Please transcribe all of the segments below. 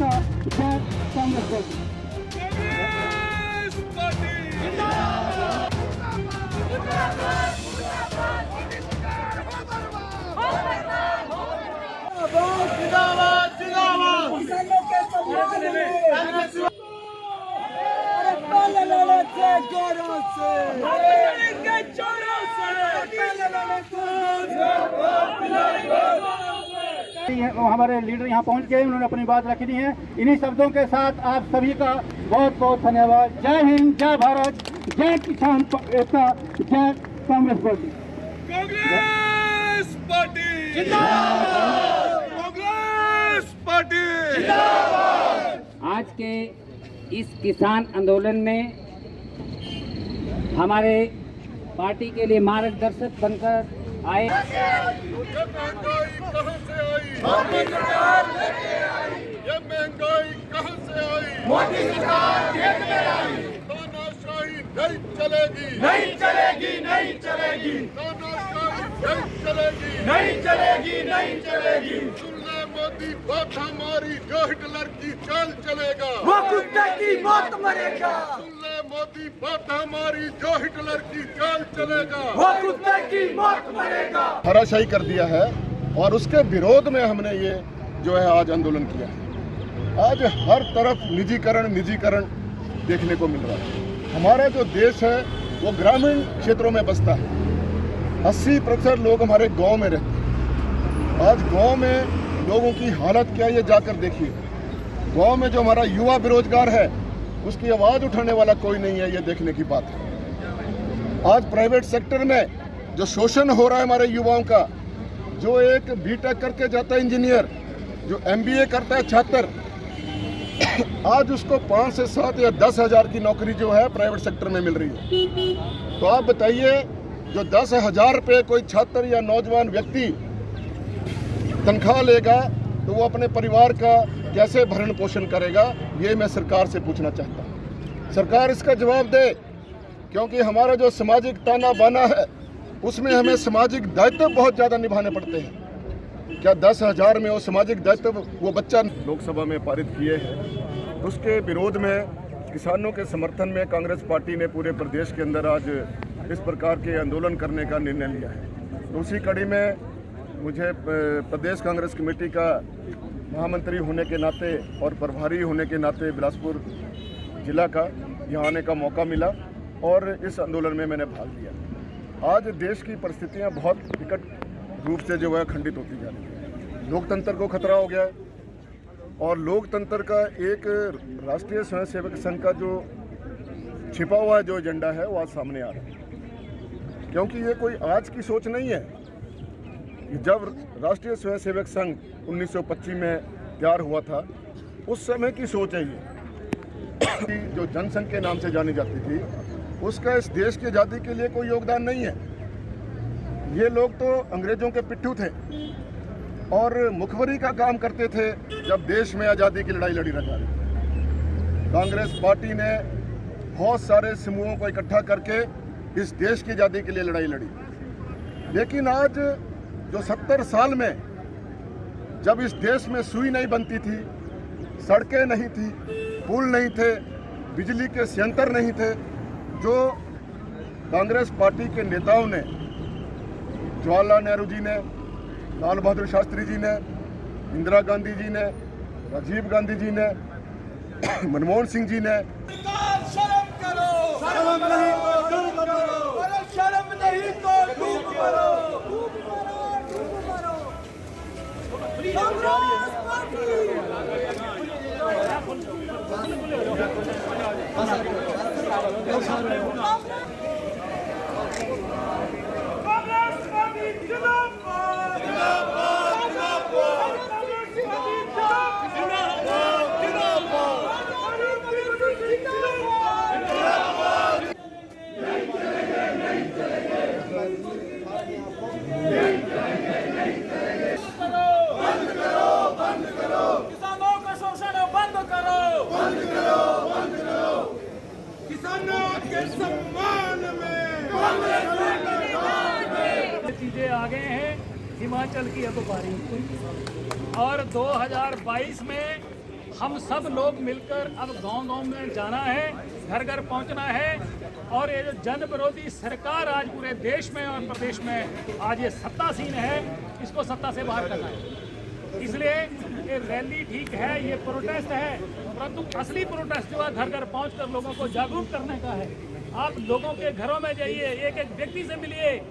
एकता जय कांग्रेस पार्टी। हमारे लीडर यहाँ पहुँच गए, उन्होंने अपनी बात रखनी है। इन्हीं शब्दों के साथ आप सभी का बहुत बहुत धन्यवाद। जय हिंद, जय भारत, जय किसान एकता, जय कांग्रेस पार्टी। कांग्रेस पार्टी जिंदाबाद, कांग्रेस पार्टी जिंदाबाद। आज के इस किसान आंदोलन में हमारे पार्टी के लिए मार्गदर्शक बनकर आए। महंगाई कहां से आई? मोदी सरकार लेके आई। ये महंगाई कहां से आई? मोदी सरकार लेके आई। तानाशाही नहीं चलेगी, नहीं चलेगी, नहीं चलेगी। तानाशाही नहीं चलेगी, नहीं चलेगी, नहीं चलेगी। सुन ले मोदी बात हमारी, जो हिटलर की चाल चलेगा वो कुत्ते की मौत मरेगा। सुन ले मोदी बात हमारी, जो हिटलर की चाल चलेगा वो कुत्ते की मौत मरेगा। हराशाही कर दिया है और उसके विरोध में हमने ये जो है आज आंदोलन किया है। आज हर तरफ निजीकरण देखने को मिल रहा है। हमारा जो देश है वो ग्रामीण क्षेत्रों में बसता है। 80% लोग हमारे गांव में रहते हैं। आज गांव में लोगों की हालत क्या है ये जाकर देखिए। गांव में जो हमारा युवा बेरोजगार है उसकी आवाज़ उठाने वाला कोई नहीं है, ये देखने की बात है। आज प्राइवेट सेक्टर में जो शोषण हो रहा है हमारे युवाओं का, जो एक बीटेक करके जाता है इंजीनियर, जो MBA करता है छात्र, आज उसको 5 से 7 या 10 हज़ार की नौकरी जो है प्राइवेट सेक्टर में मिल रही है। तो आप बताइए, जो 10,000 रुपये कोई छात्र या नौजवान व्यक्ति तनख्वाह लेगा तो वो अपने परिवार का कैसे भरण पोषण करेगा, ये मैं सरकार से पूछना चाहता हूँ। सरकार इसका जवाब दे, क्योंकि हमारा जो सामाजिक ताना बाना है उसमें हमें सामाजिक दायित्व बहुत ज़्यादा निभाने पड़ते हैं। क्या 10,000 में वो सामाजिक दायित्व वो बच्चा लोकसभा में पारित किए हैं, उसके विरोध में किसानों के समर्थन में कांग्रेस पार्टी ने पूरे प्रदेश के अंदर आज इस प्रकार के आंदोलन करने का निर्णय लिया है। तो उसी कड़ी में मुझे प्रदेश कांग्रेस कमेटी का महामंत्री होने के नाते और प्रभारी होने के नाते बिलासपुर जिला का यहाँ आने का मौका मिला और इस आंदोलन में मैंने भाग लिया। आज देश की परिस्थितियाँ बहुत विकट रूप से जो है खंडित होती जा रही है। लोकतंत्र को खतरा हो गया है और लोकतंत्र का एक राष्ट्रीय स्वयंसेवक संघ का जो छिपा हुआ जो एजेंडा है वो आज सामने आ रहा है। क्योंकि ये कोई आज की सोच नहीं है। जब राष्ट्रीय स्वयंसेवक संघ 1925 में तैयार हुआ था, उस समय की सोच है ये। जो जनसंघ के नाम से जानी जाती थी, उसका इस देश की आज़ादी के लिए कोई योगदान नहीं है। ये लोग तो अंग्रेजों के पिट्ठू थे और मुखबरी का काम करते थे जब देश में आज़ादी की लड़ाई लड़ी जा रही। कांग्रेस पार्टी ने बहुत सारे समूहों को इकट्ठा करके इस देश की आज़ादी के लिए लड़ाई लड़ी। लेकिन आज जो 70 साल में जब इस देश में सुई नहीं बनती थी, सड़कें नहीं थी, पुल नहीं थे, बिजली के संयंत्र नहीं थे, जो कांग्रेस पार्टी के नेताओं ने, जवाहरलाल नेहरू जी ने, लाल बहादुर शास्त्री जी ने, इंदिरा गांधी जी ने, राजीव गांधी जी ने, मनमोहन सिंह जी ने, शर्म करो, शर्म नहीं तो डूब मरो, अरे शर्म नहीं तो डूब मरो, डूब मरो, डूब मरो। कांग्रेस पार्टी जिंदाबाद, जिंदाबाद, किसानों का शोषण बंद करो, बंद करो, बंद करो। किसानों के सम्मान में चीजें आ गए हैं हिमाचल की अखबारी और 2022 में हम सब लोग मिलकर अब गांव-गांव में जाना है, घर-घर पहुंचना है और ये जो जन विरोधी सरकार आज पूरे देश में और प्रदेश में आज ये सत्तासीन है, इसको सत्ता से बाहर करना है। इसलिए ये रैली ठीक है, ये प्रोटेस्ट है, परंतु असली प्रोटेस्ट जो है घर घर पहुँच कर लोगों को जागरूक करने का है। आप लोगों के घरों में जाइए, एक एक व्यक्ति से मिलिए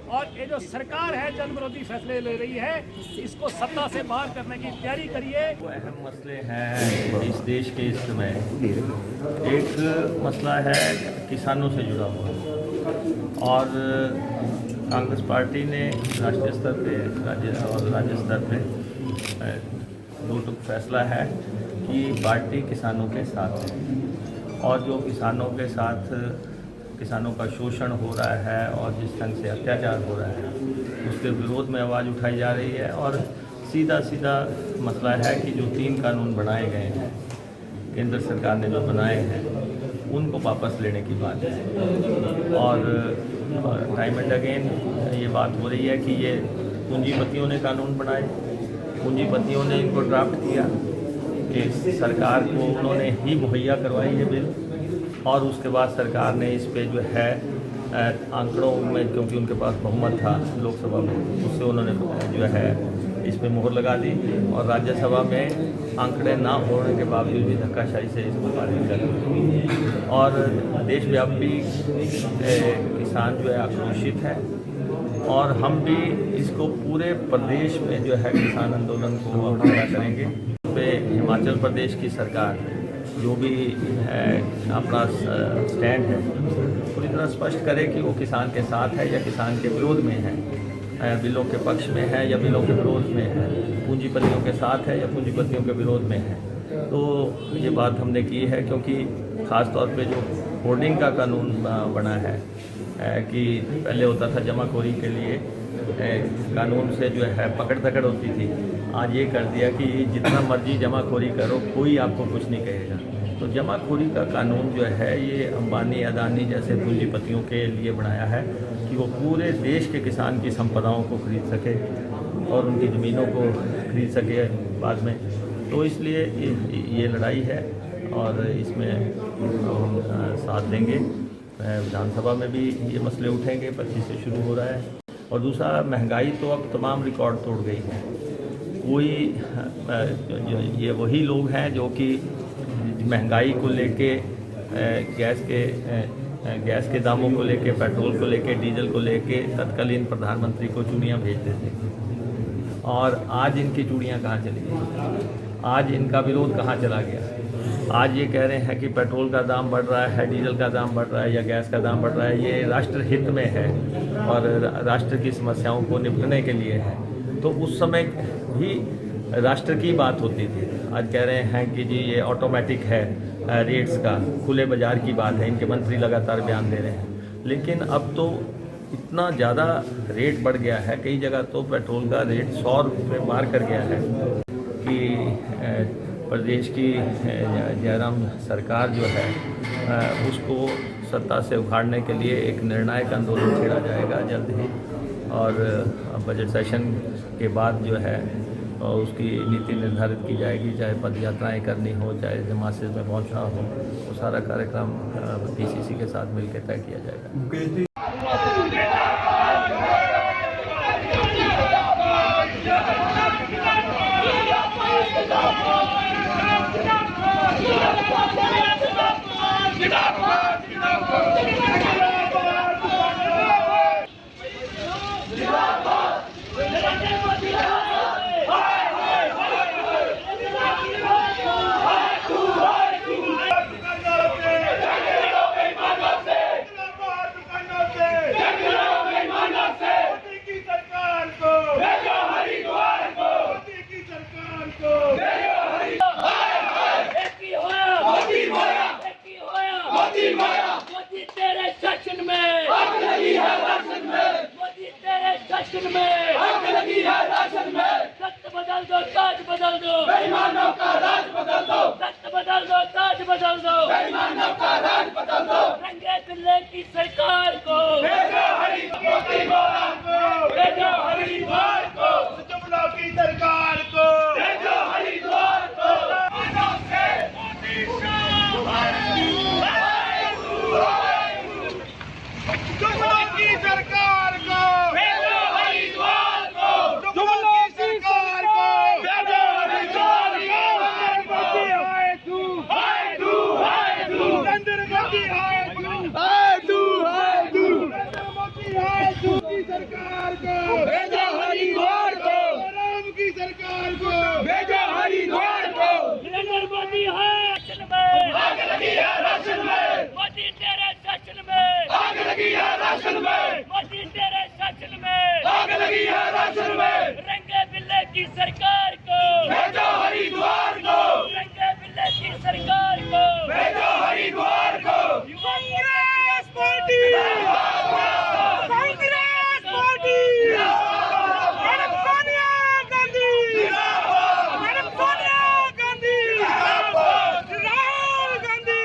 और ये जो सरकार है जन विरोधी फैसले ले रही है, इसको सत्ता से बाहर करने की तैयारी करिए। वो अहम मसले हैं इस देश के इस समय। एक मसला है किसानों से जुड़ा हुआ और कांग्रेस पार्टी ने राष्ट्रीय स्तर पे राज्य स्तर पे दो टुक फैसला है कि पार्टी किसानों के साथ है और जो किसानों के साथ किसानों का शोषण हो रहा है और जिस ढंग से अत्याचार हो रहा है उसके विरोध में आवाज़ उठाई जा रही है। और सीधा सीधा मसला है कि जो 3 कानून बनाए गए हैं केंद्र सरकार ने जो बनाए हैं उनको वापस लेने की बात है। और टाइम एंड अगेन ये बात हो रही है कि ये पूंजीपतियों ने कानून बनाए, पूंजीपतियों ने इनको ड्राफ्ट किया कि सरकार को उन्होंने ही मुहैया करवाई है बिल और उसके बाद सरकार ने इस पे जो है आंकड़ों में, क्योंकि उनके पास बहुमत था लोकसभा में, उससे उन्होंने जो है इस पे मुहर लगा दी और राज्यसभा में आंकड़े ना होने के बावजूद भी धक्काशाही से इसको पारित कर दी। और देशव्यापी किसान जो है आक्रोशित है और हम भी इसको पूरे प्रदेश में जो है किसान आंदोलन को खड़ा करेंगे। पे हिमाचल प्रदेश की सरकार जो भी है अपना स्टैंड है पूरी तरह स्पष्ट करे कि वो किसान के साथ है या किसान के विरोध में है, बिलों के पक्ष में है या बिलों के विरोध में है, पूंजीपतियों के साथ है या पूंजीपतियों के विरोध में है। तो ये बात हमने की है क्योंकि ख़ास तौर पे जो होर्डिंग का कानून बना है कि पहले होता था जमाखोरी के लिए कानून से जो है पकड़ धकड़ होती थी, आज ये कर दिया कि जितना मर्जी जमाखोरी करो कोई आपको कुछ नहीं कहेगा। तो जमाखोरी का कानून जो है ये अंबानी अदानी जैसे पूंजीपतियों के लिए बनाया है कि वो पूरे देश के किसान की संपदाओं को खरीद सके और उनकी ज़मीनों को खरीद सके बाद में। तो इसलिए ये लड़ाई है और इसमें हम साथ देंगे। विधानसभा में भी ये मसले उठेंगे, 25 से शुरू हो रहा है। और दूसरा, महंगाई तो अब तमाम रिकॉर्ड तोड़ गई है। कोई ये वही लोग हैं जो कि महंगाई को लेके गैस के दामों को लेके, पेट्रोल को लेके, डीजल को लेके तत्कालीन प्रधानमंत्री को चूड़ियाँ भेजते थे और आज इनकी चूड़ियाँ कहाँ चली गई, आज इनका विरोध कहाँ चला गया। आज ये कह रहे हैं कि पेट्रोल का दाम बढ़ रहा है, डीजल का दाम बढ़ रहा है या गैस का दाम बढ़ रहा है, ये राष्ट्र हित में है और राष्ट्र की समस्याओं को निपटने के लिए है। तो उस समय भी राष्ट्र की बात होती थी। आज कह रहे हैं कि जी ये ऑटोमेटिक है, रेट्स का खुले बाज़ार की बात है, इनके मंत्री लगातार बयान दे रहे हैं। लेकिन अब तो इतना ज़्यादा रेट बढ़ गया है, कई जगह तो पेट्रोल का रेट 100 रुपये पार कर गया है कि प्रदेश की जयराम सरकार जो है उसको सत्ता से उखाड़ने के लिए एक निर्णायक आंदोलन छेड़ा जाएगा जल्द ही। और बजट सेशन के बाद जो है उसकी नीति निर्धारित की जाएगी, चाहे पद यात्राएँ करनी हो, चाहे जमासेज में पहुंचना हो, वो सारा कार्यक्रम पीसीसी के साथ मिलकर तय किया जाएगा। मोदी तेरे शासन में आग लगी है राशन में, मोदी तेरे शासन में आग लगी है राशन में। तख्त बदल दो, ताज बदल दो, बेईमानों का राज बदल दो। तख्त बदल दो, ताज बदल दो, बेईमानों का राज बदल दो। रंगे पिल्ले की सरकार को भेजो हरिद्वार को, भेजो हरिद्वार को। जुमलों की सरकार को भेजो हरिद्वार को। जुमलों की सरकार को भेजो हरिद्वार को, जुमलों की सरकार को भेजो हरिद्वार को। हाय तू नरेंद्र मोदी, हाय तू नरेंद्र मोदी, हाय तू की सरकार को भेजो हरिद्वार को, राम की सरकार को भेजो हरिद्वार को। नरेंद्र मोदी है शासन में, आग लगी है राशन में, मोदी तेरे शासन में, आग लगी है राशन में, मोदी तेरे शासन में, आग लगी है राशन में। रंगे बिल्ले की सरकार को भेजो हरिद्वार को, रंगे बिल्ले की सरकार को भेजो हरिद्वार को। Congress party, Congress party, madam Sonia Gandhi, madam Sonia Gandhi, Rahul Gandhi,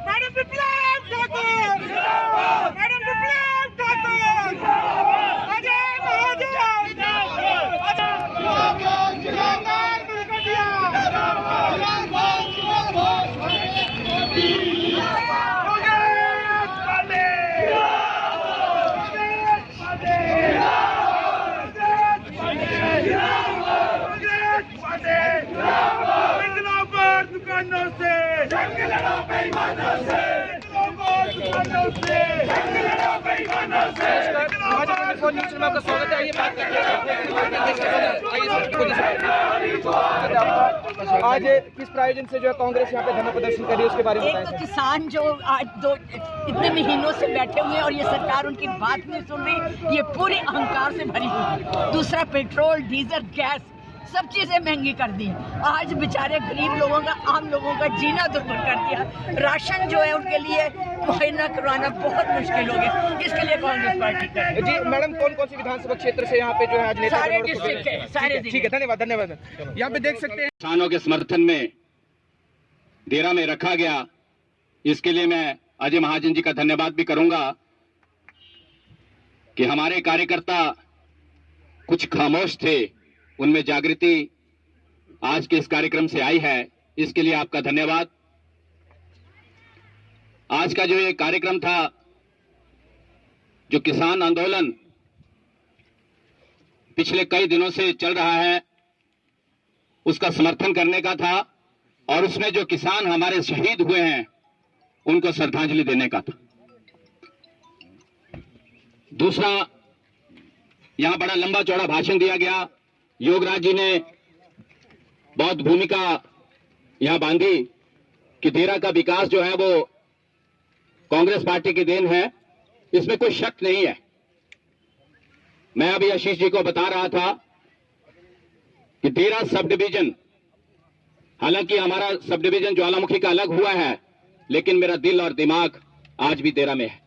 madam Viplav Thakur, madam Viplav Thakur, Ajay Mahajan, जिलांगार बिलगटिया, दुकानों से जंग लड़ो बेईमानों से, दुकानों से जंग लड़ो बेईमानों से। न्यूज़ में आपका स्वागत है। आइए बात करते हैं। आज किस प्रायोजन से जो है कांग्रेस यहाँ पे धरना प्रदर्शन कर रही है उसके बारे में एक तो किसान जो आज इतने महीनों से बैठे हुए हैं और ये सरकार उनकी बात नहीं सुन रही, ये पूरे अहंकार से भरी हुई है। दूसरा पेट्रोल, डीजल, गैस सब चीजें महंगी कर दी। आज बेचारे गरीब लोगों का, आम लोगों का जीना दुर्भर कर दिया। राशन जो है उनके लिए मुहैया करवाना बहुत मुश्किल हो गया। इसके लिए कांग्रेस पार्टी कर जी मैडम, कौन कौन सी विधानसभा क्षेत्र से यहाँ पे जो है आज नेता सारे डिस्ट्रिक्ट है, सारे ठीक है, धन्यवाद धन्यवाद। यहाँ पे देख सकते हैं किसानों के समर्थन में डेरा में रखा गया, इसके लिए मैं अजय महाजन जी का धन्यवाद भी करूंगा कि हमारे कार्यकर्ता कुछ खामोश थे, उनमें जागृति आज के इस कार्यक्रम से आई है, इसके लिए आपका धन्यवाद। आज का जो ये कार्यक्रम था, जो किसान आंदोलन पिछले कई दिनों से चल रहा है, उसका समर्थन करने का था और उसमें जो किसान हमारे शहीद हुए हैं उनको श्रद्धांजलि देने का था। दूसरा, यहां बड़ा लंबा चौड़ा भाषण दिया गया। योगराज जी ने बहुत भूमिका यहां बांधी कि देरा का विकास जो है वो कांग्रेस पार्टी की देन है, इसमें कोई शक नहीं है। मैं अभी आशीष जी को बता रहा था कि देरा सब डिवीजन, हालांकि हमारा सब डिवीजन ज्वालामुखी का अलग हुआ है, लेकिन मेरा दिल और दिमाग आज भी देरा में है।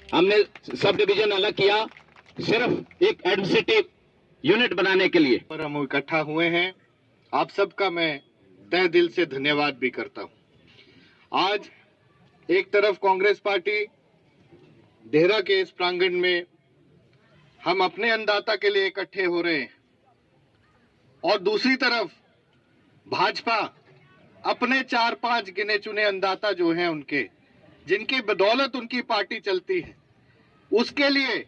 हमने सब डिवीजन अलग किया सिर्फ एक एडमिनिस्ट्रेटिव यूनिट बनाने के लिए। पर हम इकट्ठा हुए हैं, आप सबका मैं तहे दिल से धन्यवाद भी करता हूं। आज एक तरफ कांग्रेस पार्टी देहरा के इस प्रांगण में हम अपने अन्नदाता के लिए इकट्ठे हो रहे हैं और दूसरी तरफ भाजपा अपने 4-5 गिने चुने अन्नदाता जो हैं उनके, जिनकी बदौलत उनकी पार्टी चलती है, उसके लिए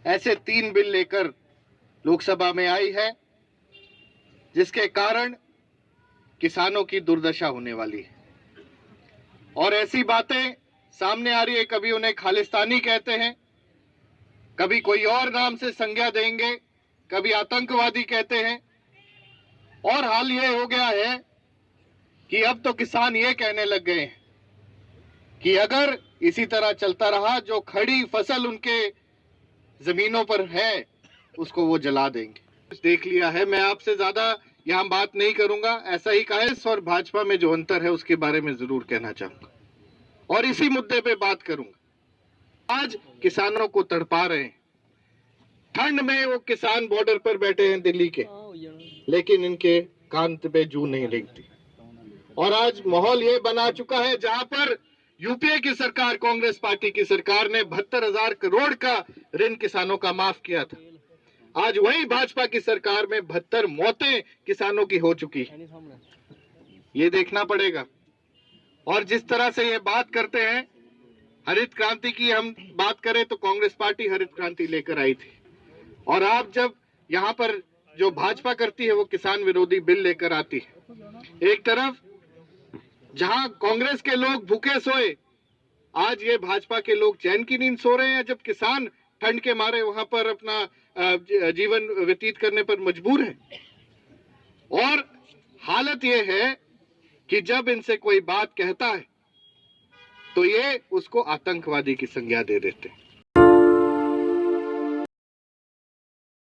ऐसे 3 बिल लेकर लोकसभा में आई है, जिसके कारण किसानों की दुर्दशा होने वाली है। और ऐसी बातें सामने आ रही है, कभी उन्हें खालिस्तानी कहते हैं, कभी कोई और नाम से संज्ञा देंगे, कभी आतंकवादी कहते हैं। और हाल ये हो गया है कि अब तो किसान ये कहने लग गए हैं कि अगर इसी तरह चलता रहा, जो खड़ी फसल उनके जमीनों पर है उसको वो जला देंगे। देख लिया है, मैं आपसे ज्यादा यहाँ बात नहीं करूंगा। ऐसा ही कांग्रेस और भाजपा में जो अंतर है उसके बारे में जरूर कहना चाहूंगा और इसी मुद्दे पे बात करूंगा। आज किसानों को तड़पा रहे हैं, ठंड में वो किसान बॉर्डर पर बैठे हैं दिल्ली के, लेकिन इनके कान पे जू नहीं लगती। और आज माहौल ये बना चुका है जहां पर यूपीए की सरकार, कांग्रेस पार्टी की सरकार ने 72,000 करोड़ का ऋण किसानों का माफ किया था। आज वही भाजपा की सरकार में 72 मौतें किसानों की हो चुकी है। ये देखना पड़ेगा। और जिस तरह से ये बात करते हैं हरित क्रांति की हम बात करें तो कांग्रेस पार्टी हरित क्रांति लेकर आई थी, और आप जब यहाँ पर जो भाजपा करती है वो किसान विरोधी बिल लेकर आती है। एक तरफ जहां कांग्रेस के लोग भूखे सोए, आज ये भाजपा के लोग चैन की नींद सो रहे हैं, जब किसान ठंड के मारे वहां पर अपना जीवन व्यतीत करने पर मजबूर है। और हालत ये है कि जब इनसे कोई बात कहता है तो ये उसको आतंकवादी की संज्ञा दे देते हैं।